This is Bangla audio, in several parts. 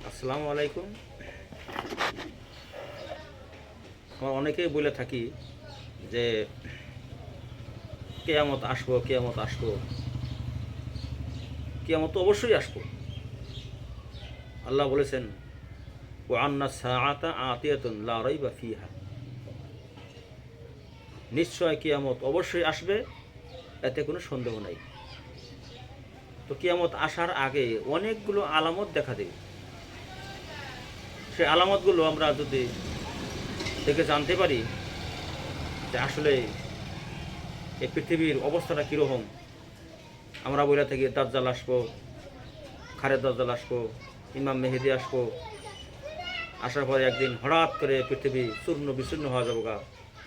আসসালামু আলাইকুম। আমরা অনেকেই বলে থাকি যে কেয়ামত আসবো, কেয়ামত আসবো। কেয়ামত তো অবশ্যই আসবো। আল্লাহ বলেছেন, ওয়া আন্না সাআতা আতিয়াতুন লা রাইবা ফিহা। নিশ্চয় কেয়ামত অবশ্যই আসবে, এতে কোনো সন্দেহ নাই। তো কেয়ামত আসার আগে অনেকগুলো আলামত দেখা দেবে। সেই আলামতগুলো আমরা যদি দেখে জানতে পারি যে আসলে এই পৃথিবীর অবস্থাটা কীরকম। আমরা বলে থাকি দাজ্জাল আসবো, খারেদ দাজ্জাল আসবো, ইমাম মেহেদি আসবো, আসার পরে একদিন হঠাৎ করে পৃথিবী চূর্ণ বিচূর্ণ হওয়া যাবো গা।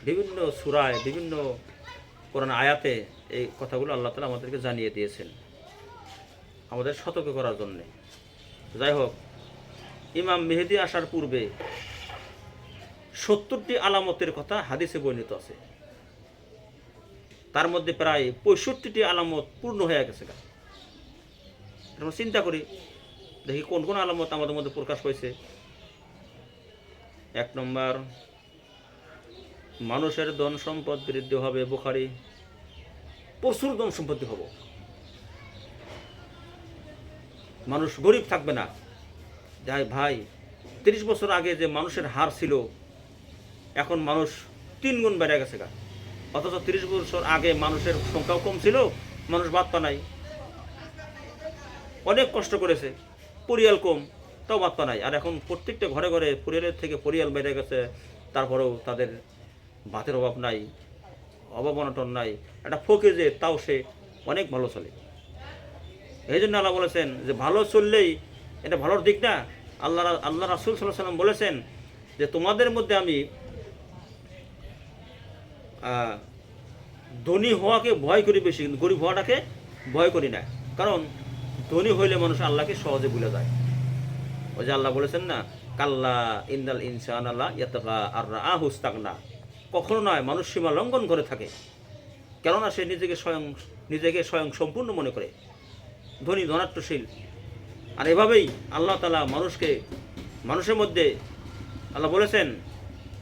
বিভিন্ন সূরায়, বিভিন্ন কোরআন আয়াতে এই কথাগুলো আল্লাহ তাআলা আমাদেরকে জানিয়ে দিয়েছেন আমাদের সতর্ক করার জন্যে। যাই হোক, ইমাম মেহেদি আসার পূর্বে 70টি আলামতের কথা হাদিসে বর্ণিত আছে। তার মধ্যে প্রায় 65টি আলামত পূর্ণ হয়ে গেছে। আমরা চিন্তা করি, দেখি কোন কোন আলামত আমাদের মধ্যে প্রকাশ পেয়েছে। 1 নম্বর, মানুষের ধন সম্পদ বৃদ্ধি হবে। বুখারী, প্রচুর ধন সম্পত্তি হব, মানুষ গরিব থাকবে না। যাই ভাই, 30 বছর আগে যে মানুষের হার ছিল, এখন মানুষ 3 গুণ বেড়ে গেছে গা। অথচ 30 বছর আগে মানুষের সংখ্যাও কম ছিল, মানুষ বাত্তা নাই, অনেক কষ্ট করেছে, পরিয়াল কম, তাও বাত্তা নাই। আর এখন প্রত্যেকটা ঘরে ঘরে পরিয়ালের থেকে পরিয়াল বেড়ে গেছে, তারপরেও তাদের ভাতের অভাব নাই, অভাব অনটন নাই। একটা ফকির যে, তাও সে অনেক ভালো চলে। এই জন্য আল্লাহ বলেছেন যে ভালো চললেই এটা ভালোর দিক না। আল্লাহ রাসূল সাল্লাল্লাহু আলাইহি সাল্লাম বলেছেন যে তোমাদের মধ্যে আমি ধনী হওয়াকে ভয় করি বেশি, কিন্তু গরিব হওয়াটাকে ভয় করি না। কারণ ধনী হইলে মানুষ আল্লাহকে সহজে ভুলে যায়। ওই যে আল্লাহ বলেছেন না, কাল্লা ইন্নাল ইনসানা লা ইয়াতগা আর রাআহু ইসতাগনা। কখনো নয়, মানুষ সীমা লঙ্ঘন করে থাকে, কেননা সে নিজেকে স্বয়ং সম্পূর্ণ মনে করে, ধনী ধনাট্যশীল। আর এভাবেই আল্লাহ তাআলা মানুষের মধ্যে আল্লাহ বলেছেন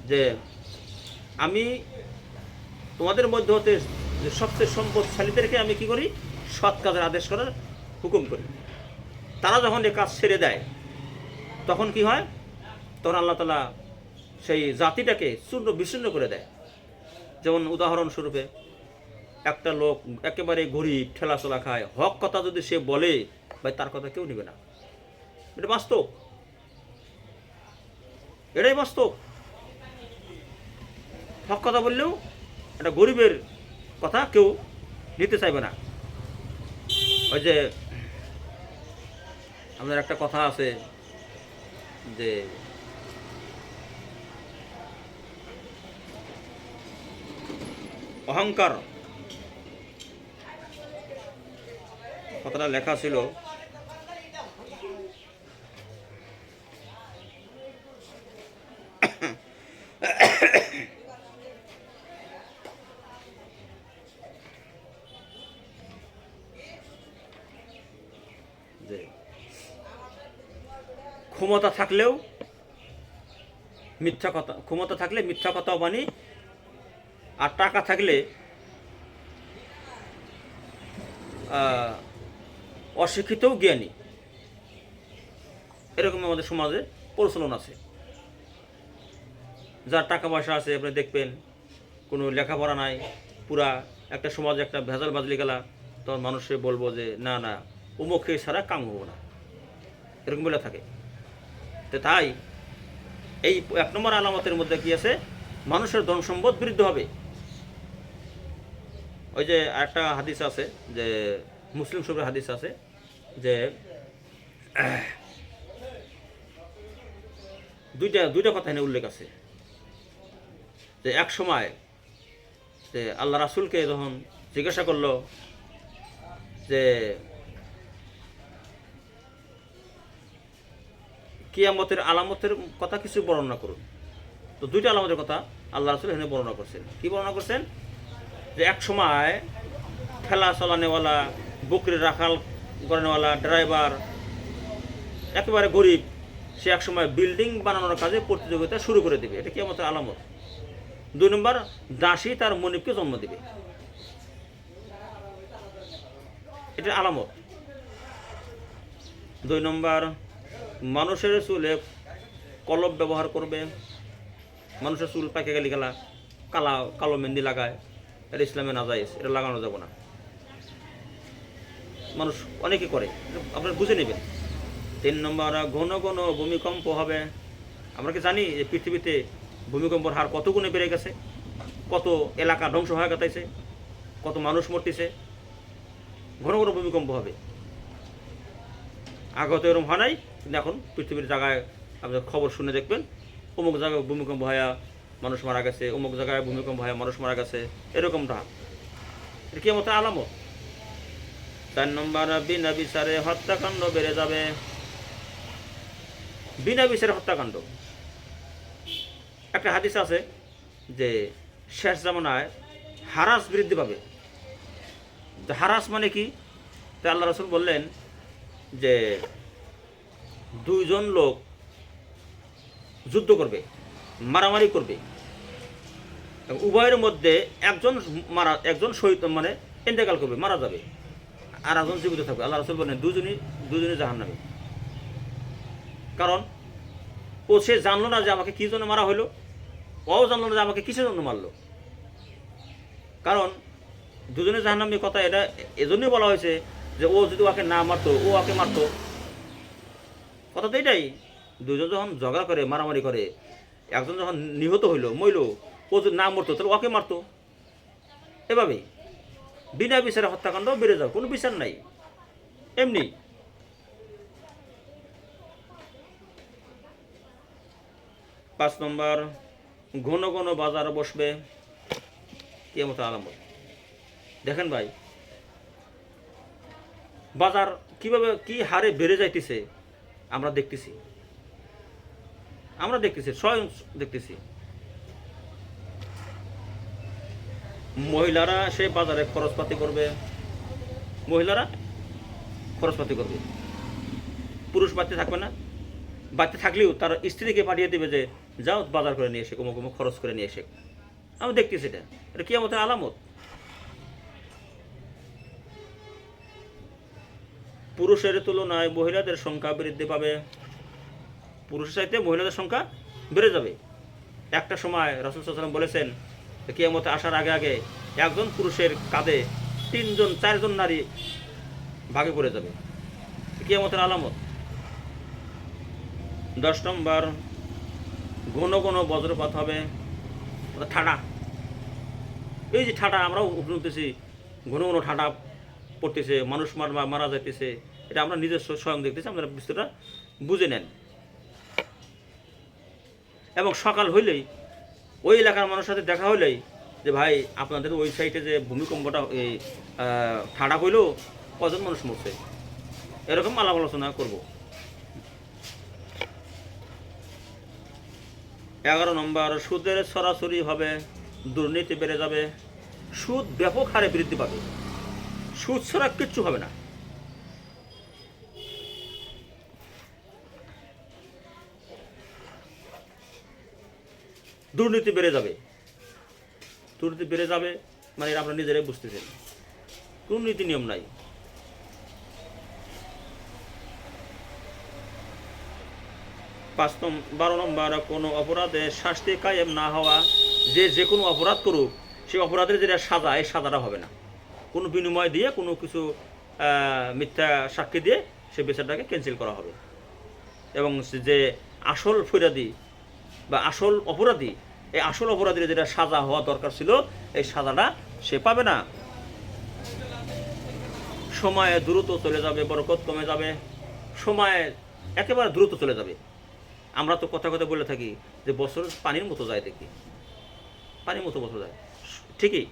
যে আমি তোমাদের মধ্যে হতে যে সবচেয়ে সম্পদশালীদেরকে আমি কি করি, সৎ কাজের আদেশ করার হুকুম করি। তারা যখন এ কাজ ছেড়ে দেয়, তখন কি হয়, তখন আল্লাহ তাআলা সেই জাতিটাকে চূর্ণ বিচূর্ণ করে দেয়। যেমন উদাহরণস্বরূপে, একটা লোক একেবারে গরিব, ঠেলাচলা খায়, হক কথা যদি সে বলে, ভাই তার কথা কেউ নেবে না। এটা বাস্তব, এটাই বাস্তব। হক কথা বললেও একটা গরিবের কথা কেউ নিতে চাইবে না। ওই যে আমাদের একটা কথা আছে যে অহংকার, কথাটা লেখা ছিল যে ক্ষমতা থাকলে মিথ্যা কথাও বানি, আর টাকা থাকলে অশিক্ষিতও জ্ঞানী। এরকম আমাদের সমাজে প্রচলন আছে। যার টাকা পয়সা আছে, আপনি দেখবেন কোনো লেখাপড়া নাই, পুরা একটা সমাজে একটা ভেজাল বাজলি গেলা, তখন মানুষে বলবো যে না না, অমুকে ছাড়া কাম হবো না, এরকম বলে থাকে। তো তাই এই 1 নম্বর আলামতের মধ্যে কি আছে, মানুষের ধন সম্পদ বৃদ্ধি হবে। ওই যে একটা হাদিস আছে, যে মুসলিম শরীফের হাদিস আছে, যে দুইটা কথা এনে উল্লেখ আছে। যে এক সময় যে আল্লাহ রাসূলকে যখন জিজ্ঞাসা করলো যে কিয়ামতের আলামতের কথা কিছু বর্ণনা করুন, তো 2টা আলামতের কথা আল্লাহ রাসূল এখানে বর্ণনা করছেন। কি বর্ণনা করছেন, যে এক সময় ঠেলা চালানেওয়ালা, বকরি রাখাল করানেওয়ালা, ড্রাইভার, একেবারে গরিব, সে একসময় বিল্ডিং বানানোর কাজে প্রতিযোগিতা শুরু করে দেবে, এটা কিয়ামতের আলামত। 2 নম্বর, দাসী তার মনিবকে জন্ম দিবে, এটা আলামত। 2 নম্বর, মানুষের চুলে কলব ব্যবহার করবে, মানুষের চুল পাকে গেলে কালো মেহেন্দি লাগায়, এটা ইসলামে নাজায়েজ, এটা লাগানো যাবে না। মানুষ অনেকে করে, আপনারা বুঝে নেবেন। 3 নম্বর, ঘন ঘন ভূমিকম্প হবে। আমরা কি জানি যে পৃথিবীতে ভূমিকম্পের হার কত গুণে বেড়ে গেছে, কত এলাকা ধ্বংস হয়ে গেছে, কত মানুষ মরতেছে। ঘন ঘন ভূমিকম্প হবে, আগে তো এরকম হয় নাই, কিন্তু এখন পৃথিবীর জায়গায় আপনি খবর শুনে দেখবেন অমুক জায়গায় ভূমিকম্প হয়ে মানুষ মারা গেছে, অমুক জায়গায় ভূমিকম্প হয়ে মানুষ মারা গেছে, এরকমটা। এটা কিয়ামতের আলামত। 4 নম্বর, বিনা বিচারে হত্যাকাণ্ড বেড়ে যাবে। বিনা বিচারে হত্যাকাণ্ড, একটা হাদিস আছে যে শেষ জামানায় হারাস বৃদ্ধি পাবে। হারাস মানে কি? তা আল্লাহ রাসূল বললেন যে 2 জন লোক যুদ্ধ করবে, মারামারি করবে, উভয়ের মধ্যে একজন শহীদ মানে ইন্তেকাল করবে, মারা যাবে, আর একজন জীবিত থাকবে। আল্লাহ রাসূল বলেন দুজনই জাহান্নামী। কারণ সে জানলো না যে আমাকে কি জন্য মারা হইলো, ও জানলো না যে আমাকে কিসের জন্য মারলো। কারণ দুজনে জাহান্নামী কথা এটা এজন্যই বলা হয়েছে যে ও যদি ওকে না মারতো, ও ওকে মারতো। কথা তো এটাই, 2 জন যখন ঝগড়া করে, মারামারি করে, একজন যখন নিহত হইলো, মইল, ও যদি না মরতো তাহলে ওকে মারতো। এভাবেই বিনা বিচারে হত্যাকাণ্ড বেড়ে যাও, কোনো বিচার নাই, এমনি। 5 নম্বর, ঘন ঘন বাজার বসবে, কিয়ামতের আলামত। দেখেন ভাই, বাজার কিভাবে কি হারে বেড়ে যাইতেছে আমরা দেখতেছি, স্বয়ং দেখতেছি। মহিলারা সে বাজারে খরচপাতি করবে, পুরুষ বাড়িতে থাকবে না, বাড়িতে থাকলেও তার স্ত্রীকে পাঠিয়ে দেবে যে যাও বাজার করে নিয়ে এসে, অমুক খরচ করে নিয়ে এসে। আমি দেখতেছি এটা কিয়ামতের আলামত। পুরুষের তুলনায় মহিলাদের সংখ্যা বৃদ্ধি পাবে, পুরুষের চাইতে মহিলাদের সংখ্যা বেড়ে যাবে। একটা সময় রাসূল সাল্লাল্লাহু আলাইহি ওয়াসাল্লাম বলেছেন কিয়ামতে আসার আগে আগে একজন পুরুষের কাঁধে 3-4 জন নারী ভাগে পড়ে যাবে, কিয়ামতের আলামত। 10 নম্বর, ঘন ঘন বজ্রপাত হবে, ঠাডা। এই যে ঠাডা আমরাও শুনতেছি, ঘন ঘন ঠাডা পড়তেছে, মানুষ মারা যাইতেছে, এটা আমরা নিজস্ব স্বয়ং দেখতেছি, আপনারা বিষয়টা বুঝে নেন। এবং সকাল হইলেই ওই এলাকার মানুষের সাথে দেখা হইলেই যে ভাই আপনাদের ওই সাইডে যে ভূমিকম্পটা এই ঠাডা হইলো, কজন মানুষ মরছে, এরকম আলাপ আলোচনা করব। 11 নম্বর, সুদের ছড়াছড়ি হবে, দুর্নীতি বেড়ে যাবে। সুদ ব্যাপক হারে বৃদ্ধি পাবে, সুদ ছাড়া কিচ্ছু হবে না। দুর্নীতি বেড়ে যাবে মানে আপনারা নিজেরাই বুঝতেছেন, কোন নীতি নিয়ম নাই। 12 নম্বর, কোনো অপরাধে শাস্তি কায়েম না হওয়া। যে কোনো অপরাধ করুক, সেই অপরাধের যেটা সাজা, এই সাজাটা হবে না। কোনো বিনিময় দিয়ে, কোনো কিছু মিথ্যা সাক্ষী দিয়ে সে বিচারটাকে ক্যান্সেল করা হবে। এবং যে আসল ফৈরাদি বা আসল অপরাধী, এই আসল অপরাধীর যেটা সাজা হওয়া দরকার ছিল, এই সাজাটা সে পাবে না। সময়ে দ্রুত চলে যাবে, বরকত কমে যাবে, সময় একেবারে দ্রুত চলে যাবে। আমরা তো কথা বলে থাকি যে বছর পানির মতো যায়, দেখি পানির মতো বছর যায়, ঠিকই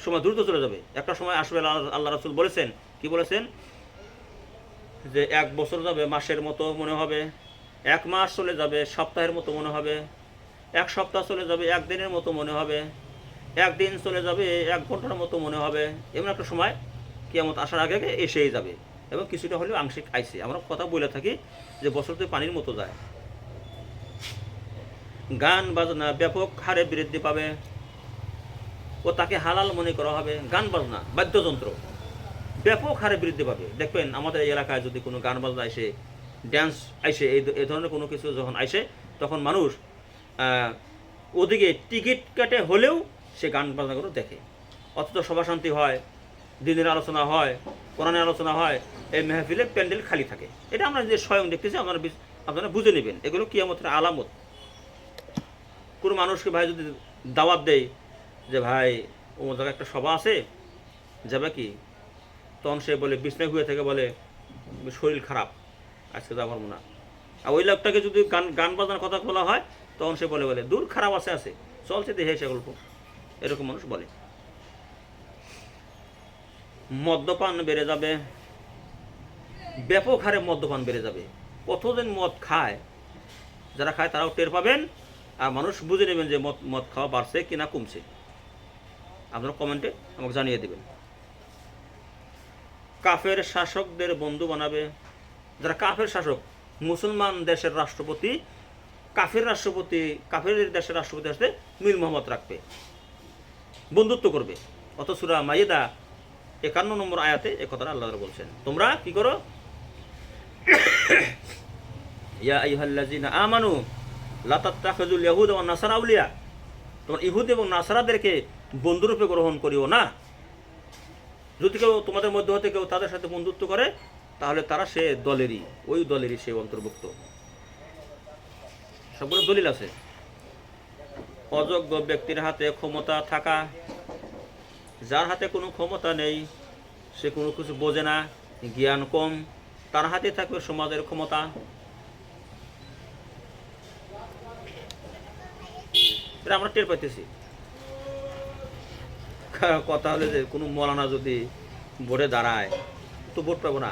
সময় দ্রুত চলে যাবে। একটা সময় আসবে, আল্লাহ রাসূল বলেছেন, কি বলেছেন, যে 1 বছর যাবে মাসের মতো মনে হবে, 1 মাস চলে যাবে সপ্তাহের মতো মনে হবে, 1 সপ্তাহ চলে যাবে 1 দিনের মতো মনে হবে, 1 দিন চলে যাবে 1 ঘন্টার মতো মনে হবে। এমন একটা সময় কিয়ামত আসার আগে আগে এসেই যাবে, এবং কিছুটা হলেও আংশিক আইছে। আমরা কথা বলে থাকি যে বছর তো পানির মতো যায়, গান বাজনা ব্যাপক হারে বৃদ্ধি পাবে ও তাকে হালাল মনে করা হবে। গান বাজনা বাদ্যযন্ত্র ব্যাপক হারে বৃদ্ধি পাবে। দেখবেন আমাদের এই এলাকায় যদি কোনো গান বাজনা আসে, ড্যান্স আইসে, এই ধরনের কোনো কিছু যখন আসে, তখন মানুষ ওদিকে টিকিট কেটে হলেও সে গান বাজনাগুলো দেখে। অথচ সভা শান্তি হয়, দিনের আলোচনা হয়, কোরআনের আলোচনা হয়, এই মেহফিলে প্যান্ডেল খালি থাকে। এটা আমরা যে স্বয়ং দেখতেছি, আপনারা বুঝে নেবেন। এগুলো কিয়ামতের আলামত। কোনো মানুষকে ভাই যদি দাওয়াত দেয় যে ভাই অমুক জায়গায় একটা সভা আছে, যাবে কি? তখন সে বলে, বিছনায় শুয়ে থেকে বলে শরীর খারাপ, আজকে যাওয়া পারবো না। আর ওই লোকটাকে যদি গান বাজনার কথা বলা হয়, তখন সে বলে দূর, খারাপ আছে চলছে দেখে সে গল্প। এরকম মানুষ বলে। মদ্যপান বেড়ে যাবে, ব্যাপক হারে মদ্যপান বেড়ে যাবে। কতদিন মদ খায়, যারা খায় তারাও টের পাবেন, আর মানুষ বুঝে নেবেন যে মদ খাওয়া বাড়ছে কিনা কমছে। আপনারা কমেন্টে আমাকে জানিয়ে দেবেন। কাফের শাসকদের বন্ধু বানাবে। যারা কাফের শাসক, মুসলমান দেশের রাষ্ট্রপতি কাফের দেশের রাষ্ট্রপতি আসতে মিল মোহাম্মদ রাখবে, বন্ধুত্ব করবে। অত সূরা মাইদা 51 নম্বর আয়াতে এ কথাটা আল্লাহ বলছেন, তোমরা কি করো? ইয়া আইয়ুহাল্লাযীনা আমানু লা তাত্তাখিযুল ইয়াহুদা ওয়ান নাসারা আউলিয়া। তোমরা ইহুদ এবং নাসারাদেরকে বন্ধুরূপে গ্রহণ করিও না। যদি কেউ তোমাদের মধ্যে হতে কেউ তাদের সাথে বন্ধুত্ব করে, তাহলে তারা সে দলেরই, ওই দলেরই সে অন্তর্ভুক্ত। সবগুলো দলিল আছে। অযোগ্য ব্যক্তির হাতে ক্ষমতা থাকা। যার হাতে কোনো ক্ষমতা নেই, সে কোনো কিছু বোঝে না, জ্ঞান কম, তার হাতে থাকবে সমাজের ক্ষমতা। এটা আমরা টের পাইতেছি। কথা হলে যে কোনো মৌলানা যদি ভোটে দাঁড়ায়, তো ভোট পাবো না।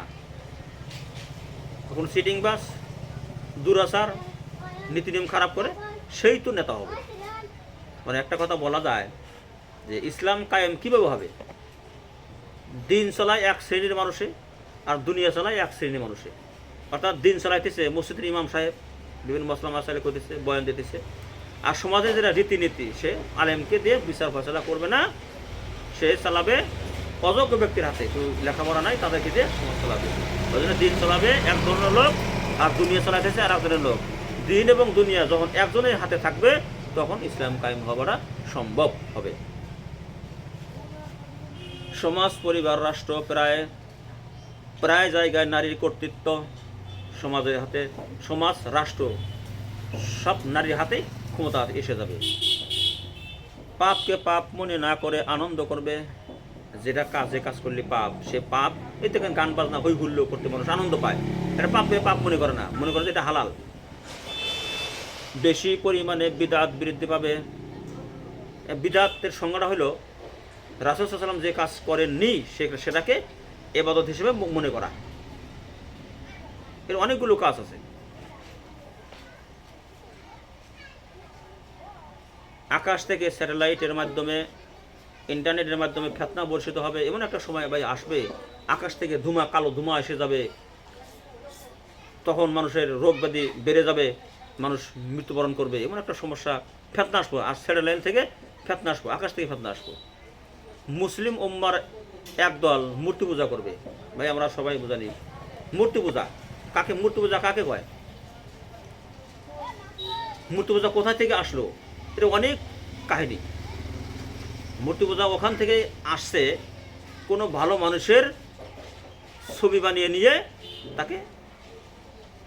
কোনো সিটিং বাস, দুরাচার, নীতিনিয়ম খারাপ করে, সেই তো নেতা হবে। মানে একটা কথা বলা যায় যে ইসলাম কায়েম কীভাবে হবে? দিন চলায় এক শ্রেণীর মানুষে, আর দুনিয়া চলায় এক শ্রেণীর মানুষে। অর্থাৎ দিন চালাইতেছে মসজিদের ইমাম সাহেব, বিভিন্ন মসলা মাসাইল করতেছে, বয়ান দিতেছে, আর সমাজে যেটা রীতিনীতি, সে আলেমকে দিয়ে বিচার ফয়সালা করবে না, সে চালাবে অযোগ্য ব্যক্তির হাতে, কেউ লেখাপড়া নাই, তাদেরকে দিয়ে সমাজ চালাবে। ওই জন্য দিন চালাবে এক ধরনের লোক, আর দুনিয়া চালাইতেছে আর এক ধরনের লোক। দিন এবং দুনিয়া যখন একজনের হাতে থাকবে, তখন ইসলাম কায়েম হওয়াটা সম্ভব হবে। সমাজ, পরিবার, রাষ্ট্র প্রায় জায়গায় নারীর কর্তৃত্ব সমাজের হাতে। সমাজ, রাষ্ট্র সব নারীর হাতে ক্ষমতা এসে যাবে। পাপকে পাপ মনে না করে আনন্দ করবে। যে কাজ করলে পাপ, সে পাপ। এই থেকে গান বাজনা হই হুল্লো করতে মানুষ আনন্দ পায়, এটা পাপকে পাপ মনে করে না, মনে করে যে এটা হালাল। বেশি পরিমাণে বিদআত বৃদ্ধি পাবে। বিদআতের সংজ্ঞাটা হলো রাসূল সাল্লাল্লাহু আলাইহি ওয়াসাল্লাম যে কাজ করেননি সেটাকে ইবাদত হিসেবে মনে করা। এর অনেকগুলো কাজ আছে। আকাশ থেকে স্যাটেলাইটের মাধ্যমে, ইন্টারনেটের মাধ্যমে ফেতনা বর্ষিত হবে। এমন একটা সময় ভাই আসবে, আকাশ থেকে কালো ধুমা এসে যাবে, তখন মানুষের রোগ ব্যাধি বেড়ে যাবে, মানুষ মৃত্যুবরণ করবে। এমন একটা সমস্যা, ফেতনা আসবো। আর স্যাটেলাইট থেকে ফেতনা আসবো, আকাশ থেকে ফেতনা আসবো। মুসলিম উম্মার একদল মূর্তি পূজা করবে। ভাই আমরা সবাই জানি মূর্তি পূজা কাকে কয়? মূর্তি পূজা কোথা থেকে আসলো? এটা অনেক কাহিনী। মূর্তি পূজা ওখান থেকে আসছে, কোনো ভালো মানুষের ছবি বানিয়ে নিয়ে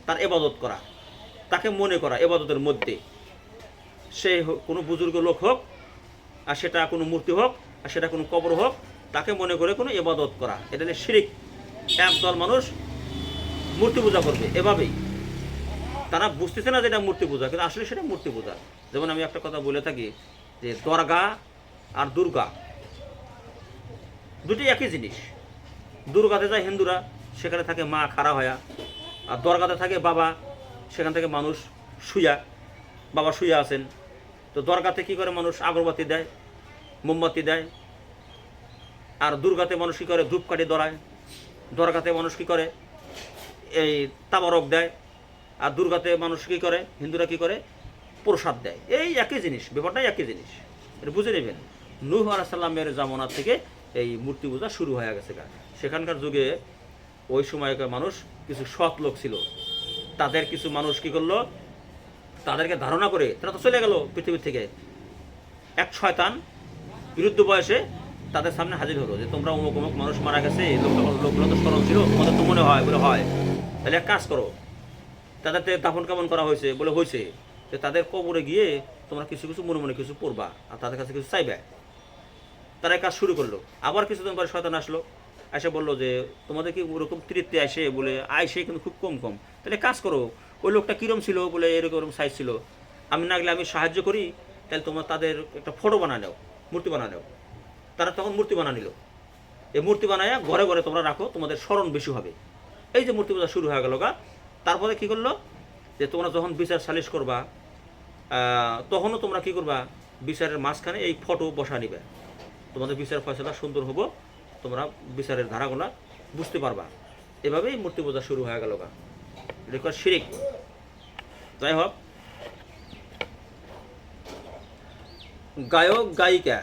তার ইবাদত করা, তাকে মনে করা ইবাদতের মধ্যে। সে কোনো বুজুর্গ লোক হোক, আর সেটা কোনো মূর্তি হোক, আর সেটা কোনো কবর হোক, তাকে মনে করে কোনো ইবাদত করা, এটা হলো শিরক। একদল মানুষ মূর্তি পূজা করবে এভাবেই। তারা বুঝতেছে না যে এটা মূর্তি পূজা, কিন্তু আসলে সেটা মূর্তি পূজা। যেমন আমি একটা কথা বলে থাকি যে দরগা আর দুর্গা দুটি একই জিনিস। দুর্গাতে যায় হিন্দুরা, সেখানে থাকে মা খাড়া হয়া, আর দরগাতে থাকে বাবা, সেখান থেকে মানুষ বাবা শুয়া আছেন। তো দরগাতে কী করে মানুষ আগরবাতি দেয়, মোমবাতি দেয়, আর দুর্গাতে মানুষ কী করে ধূপকাঠি ধরায়। দরগাতে মানুষ কী করে এই তাবারক দেয়, আর দুর্গাতে মানুষ কী করে, হিন্দুরা কী করে প্রসাদ দেয়, এই একই জিনিস, ব্যাপারটাই একই জিনিস, এটা বুঝে নেবেন। নূহ আলাইহিস সালামের জামানা থেকে এই মূর্তি পূজা শুরু হয়ে গেছে। সেখানকার যুগে ওই সময়কার মানুষ কিছু সৎ লোক ছিল, তাদের কিছু মানুষ কি করলো, তাদেরকে ধারণা করে তারা তো চলে গেল পৃথিবী থেকে, এক শয়তান বিরুদ্ধ বয়সে তাদের সামনে হাজির হলো যে তোমরা অমুক অমুক মানুষ মারা গেছে, লোকগুলো তো স্মরণ ছিল, তোমাদের তো মনে হয়, বলে হয়, তাহলে এক কাজ করো, তাদেরকে দাফন কামন করা হয়েছে, বলে হয়েছে, যে তাদের কবরে গিয়ে তোমরা কিছু কিছু মনে মনে কিছু পড়বা আর তাদের কাছে কিছু চাইবে। তারা কাজ শুরু করলো। আবার কিছুদিন পরে শয়তান আসলো, এসে বললো যে তোমাদের কি ওরকম তৃপ্তি আসে, বলে আইসে কিন্তু খুব কম কম, তাহলে কাজ করো, ওই লোকটা কীরম ছিল, বলে এরকম সাইজ ছিল, আমি না গেলে আমি সাহায্য করি, তাহলে তোমরা তাদের একটা ফটো বানা নাও, মূর্তি বানা নাও। তারা তখন মূর্তি বানা নিল, এই মূর্তি বানায় ঘরে ঘরে তোমরা রাখো, তোমাদের স্মরণ বেশি হবে। এই যে মূর্তি পূজা শুরু হয়ে গেল গা। তারপরে কী করলো, যে তোমরা যখন বিচার সালিশ করবা তখনও তোমরা কী করবা, বিচারের মাঝখানে এই ফটো বসা নিবে, তোমাদের বিচার ফয়সলা সুন্দর হবো, তোমরা বিচারের ধারাগুলা বুঝতে পারবা। এভাবেই মূর্তি পূজা শুরু হয়ে গেল গা, এটা শিরিক। যাই হোক, গায়ক গায়িকা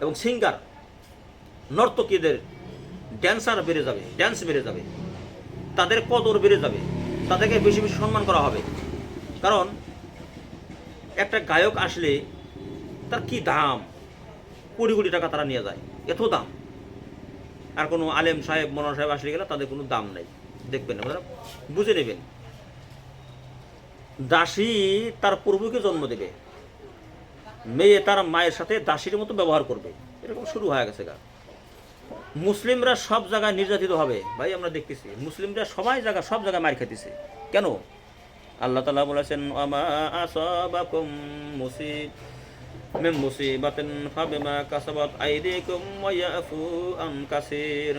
এবং সিঙ্গার নর্তকীদের ড্যান্সার বেড়ে যাবে, ড্যান্স বেড়ে যাবে, তাদের কদর বেড়ে যাবে, তাদেরকে বেশি বেশি সম্মান করা হবে। কারণ একটা গায়ক আসলে তার কি দাম, কোটি কোটি টাকা তারা নিয়ে যায়, এত দাম। আর কোনো আলেম সাহেব মৌলানা সাহেব আসলে গেলে তাদের কোনো দাম নাই, দেখবেন আপনারা বুঝে নেবেন। দাসী তার প্রভুকে জন্ম দেবে, মেয়ে তার মায়ের সাথে দাসীর মতো ব্যবহার করবে, এরকম শুরু হয়ে গেছে গা। মুসলিমরা সব জায়গায় নির্যাতিত হবে ভাই, আমরা দেখতেছি মুসলিমরা সব জায়গায় মার খাইতেছে। কেন? আল্লাহ তাআলা বলেছেন আমা আসাবাকুম মিন মুসিবাতিন ফাবিমা কাসাবাত আইদিকুম ওয়া ইয়াফু আন কাসীর।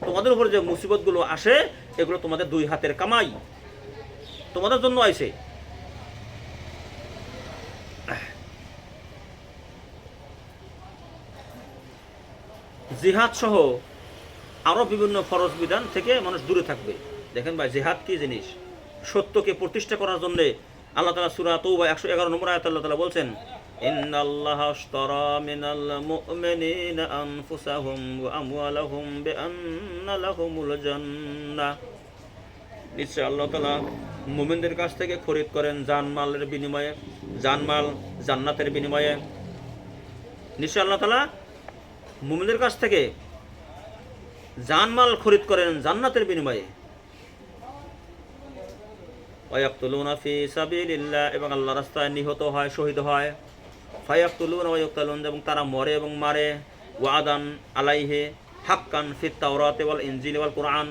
তোমাদের উপর যে মুসিবতগুলো আসে এগুলো তোমাদের দুই হাতের কামাই, তোমাদের জন্য আইছে। জিহাদ সহ আরও বিভিন্ন ফরজ বিধান থেকে মানুষ দূরে থাকবে। দেখেন ভাই, জিহাদ কি জিনিস, সত্যকে প্রতিষ্ঠা করার জন্যে আল্লাহ তাআলা সূরা তাওবা 111 নম্বর আয়াতে আল্লাহ তাআলা বলছেন ইন্নাল্লাহা আশতারা মিনাল মুমিনিনা আনফুসাহুম ওয়া আমওয়ালাহুম বিআন্না লাহুমুল জান্নাহ। নিশ্চয় আল্লাহ তাআলা মুমিনদের কাছ থেকে খরিদ করেন জানমালের বিনিময়ে, জানমাল জান্নাতের বিনিময়ে। নিশ্চয় আল্লাহ তাআলা মুমিনদের কাছ থেকে জানমাল খরিদ করেন জান্নাতের বিনিময়ে। ওয়ায়াকতুলুনা ফি সাবিলিল্লাহ, এবং আল্লাহর রাস্তায় নিহত হয়, শহীদ হয়। ফায়াকতুলুনা ওয়া ইয়াকতুলুন, এবং তারা মরে এবং মারে। ওয়াদান আলাইহি হাক্কান ফিত তাওরাতি ওয়াল ইনজিল ওয়াল কুরআন।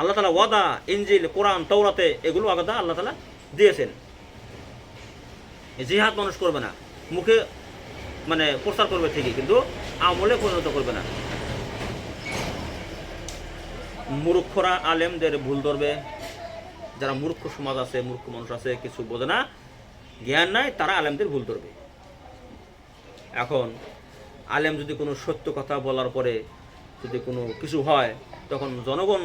আল্লাহ তাআলা ওয়াদা, ইনজিল, কোরআন, তাওরাতে এগুলো ওয়াদা আল্লাহ তাআলা দিয়েছেন। জিহাদ মানুষ করবে না, মুখে মানে প্রচার করবে ঠিকই, কিন্তু আমলে পরিণত করবে না। মূর্খরা আলেমদের ভুল ধরবে, যারা মূর্খ সমাজ আছে, মূর্খ মানুষ আছে, কিছু বোঝে না, জ্ঞান নাই, তারা আলেমদের ভুল ধরবে। এখন আলেম যদি কোনো সত্য কথা বলার পরে যদি কোনো কিছু হয়, তখন জনগণ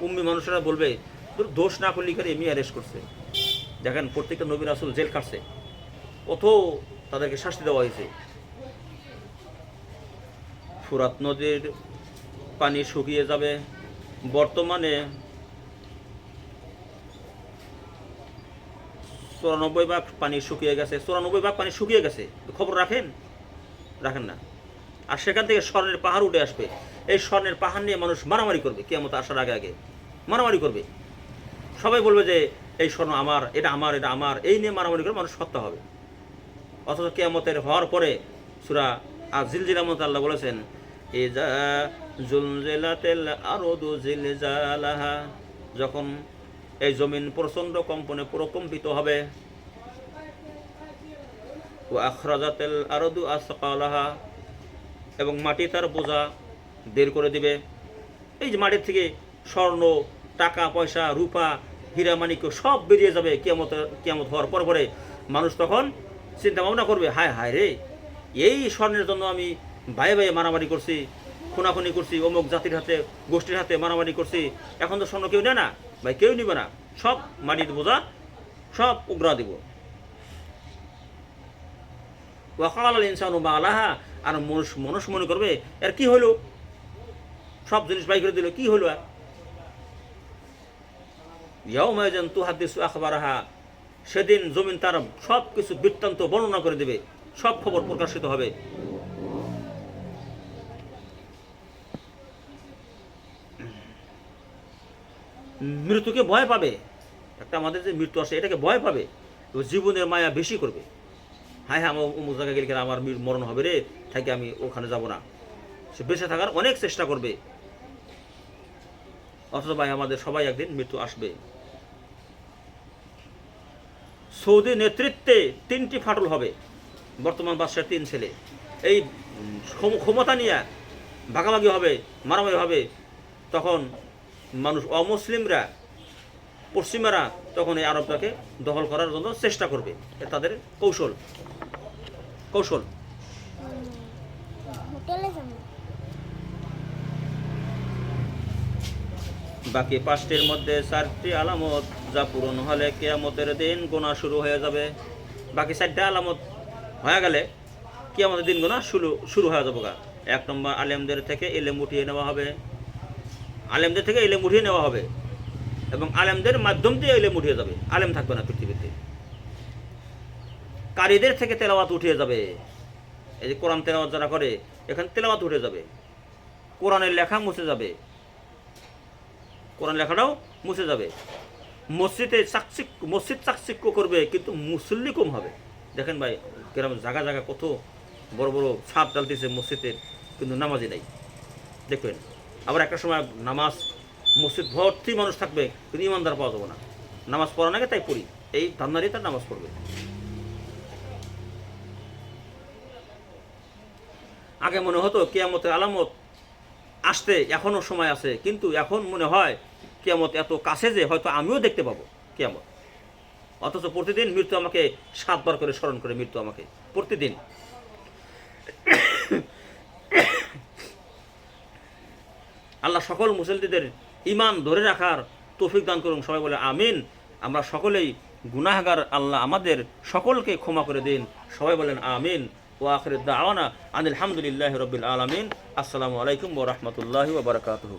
উম্মি মানুষেরা বলবে দোষ না করলে করে এমনি অ্যারেস্ট করছে। দেখেন প্রত্যেকটা নবী রাসূল জেল খাটছে, কত তাদেরকে শাস্তি দেওয়া হয়েছে। ফুরাত নদীর পানি শুকিয়ে যাবে, বর্তমানে 94 ভাগ পানি শুকিয়ে গেছে, 94 ভাগ পানি শুকিয়ে গেছে, খবর রাখেন না। আর সেখান থেকে স্বর্ণের পাহাড় উঠে আসবে, এই স্বর্ণের পাহাড় নিয়ে মানুষ মারামারি করবে, কিয়ামত আসার আগে আগে মারামারি করবে। সবাই বলবে যে এই স্বর্ণ আমার, এটা আমার, এটা আমার, এই নিয়ে মারামারি করে মানুষ হত্যা হবে। অথচ কিয়ামতের হওয়ার পরে সূরা আয-জিলজিলার মধ্যে আল্লাহ বলেছেন ইযা জুলজিলাতিল আরদু জিলজালাহা, যখন এই জমিন প্রচণ্ড কম্পনে প্রকম্পিত হবে। ওয়া আখরাজাতিল আরদু আসকালাহা, এবং মাটি তার বোঝা বের করে দিবে। এই যে মাটির থেকে স্বর্ণ, টাকা পয়সা, রূপা, হীরা মাণিক্য সব বেরিয়ে যাবে কিয়ামত হওয়ার পরে মানুষ তখন চিন্তা ভাবনা করবে, হায় হায় রে, এই স্বর্ণের জন্য আমি ভাই ভাই মারামারি করছি, খুনাখুনি করছি, অমুক জাতির হাতে গোষ্ঠীর হাতে মারামারি করছি, এখন তো স্বর্ণ কেউ নেয় না ভাই, কেউ নিবে না, সব মাটির বোঝা সব উগরা দিব। ওয়াকাল ইনসানু মা আলাহা, আর মানুষ মনে করবে এর কি হলো, সব জিনিস বাই করে দিল, কি হলো আর। ইয়াউমাইযান তুহাদ্দিসু আখবারাহা, সেদিন জমিন তার সব কিছু বৃত্তান্ত বর্ণনা করে দেবে, সব খবর প্রকাশিত হবে। মৃত্যুকে ভয় পাবে, একটা আমাদের যে মৃত্যু আসে এটাকে ভয় পাবে, জীবনের মায়া বেশি করবে। হ্যাঁ হ্যাঁ, আমার অমুক জায়গায় গেলে আমার মরণ হবে রে, থাকে আমি ওখানে যাব না। সে বেঁচে থাকার অনেক চেষ্টা করবে, অথচ ভাই আমাদের সবাই একদিন মৃত্যু আসবে। সৌদি নেতৃত্বে 3টি ফাটল হবে, বর্তমান বাদশার 3 ছেলে। এই ক্ষমতা নিয়ে ভাগাভাগি হবে, মারামারি হবে। তখন মানুষ অমুসলিমরা, পশ্চিমারা তখন এই আরবটাকে দখল করার জন্য চেষ্টা করবে। তাদের কৌশল। বাকি 5টির মধ্যে 4টি আলামত যা পূরণ হলে কিয়ামতের দিন গোনা শুরু হয়ে যাবে। বাকি 4টা আলামত হয়ে গেলে কিয়ামতের দিন গোনা শুরু হয়ে যাবে। 1 নম্বর, আলেমদের থেকে ইলম উঠিয়ে নেওয়া হবে। আলেমদের থেকে ইলম উঠিয়ে নেওয়া হবে এবং আলেমদের মাধ্যম দিয়ে ইলম উঠিয়ে যাবে, আলেম থাকবে না পৃথিবীতে। কারীদের থেকে তেলাওয়াত উঠিয়ে যাবে। এই যে কোরআন তেলাওয়াত যারা করে, এখানে তেলাওয়াত উঠে যাবে, কোরআনের লেখা মুছে যাবে, কোরআন লেখাটাও মুছে যাবে। মসজিদ চাকচিক্য করবে, কিন্তু মুসল্লি কম হবে। দেখেন ভাই, গ্রাম জায়গা জায়গা কত বড় বড় ছাদ ডালতেছে মসজিদের, কিন্তু নামাজি নাই, দেখবেন। আবার একটা সময় নামাজ মসজিদ ভর্তি মানুষ থাকবে, কিন্তু ইমানদার পাওয়া যাবে না। নামাজ পড়া নাকি তাই পড়ি, এই ধান্দারি তার নামাজ পড়বে। আগে মনে হতো কিয়ামতের আলামত আসতে এখনো সময় আছে, কিন্তু এখন মনে হয় কিয়ামত এত কাছে যে হয়তো আমিও দেখতে পাবো কিয়ামত। অথচ প্রতিদিন মৃত্যু আমাকে 7 বার করে স্মরণ করে, মৃত্যু আমাকে প্রতিদিন। আল্লাহ সকল মুসলিমদের ঈমান ধরে রাখার তৌফিক দান করুন। সবাই বলে আমিন। আমরা সকলেই গুনাহগার, আল্লাহ আমাদের সকলকে ক্ষমা করে দিন। সবাই বলেন আমিন। ওয়া আখিরু দাওয়ানা আনিল হামদুলিল্লাহি রাব্বিল আলামিন। আসসালামু আলাইকুম ওয়া রাহমাতুল্লাহি ওয়া বারাকাতুহু।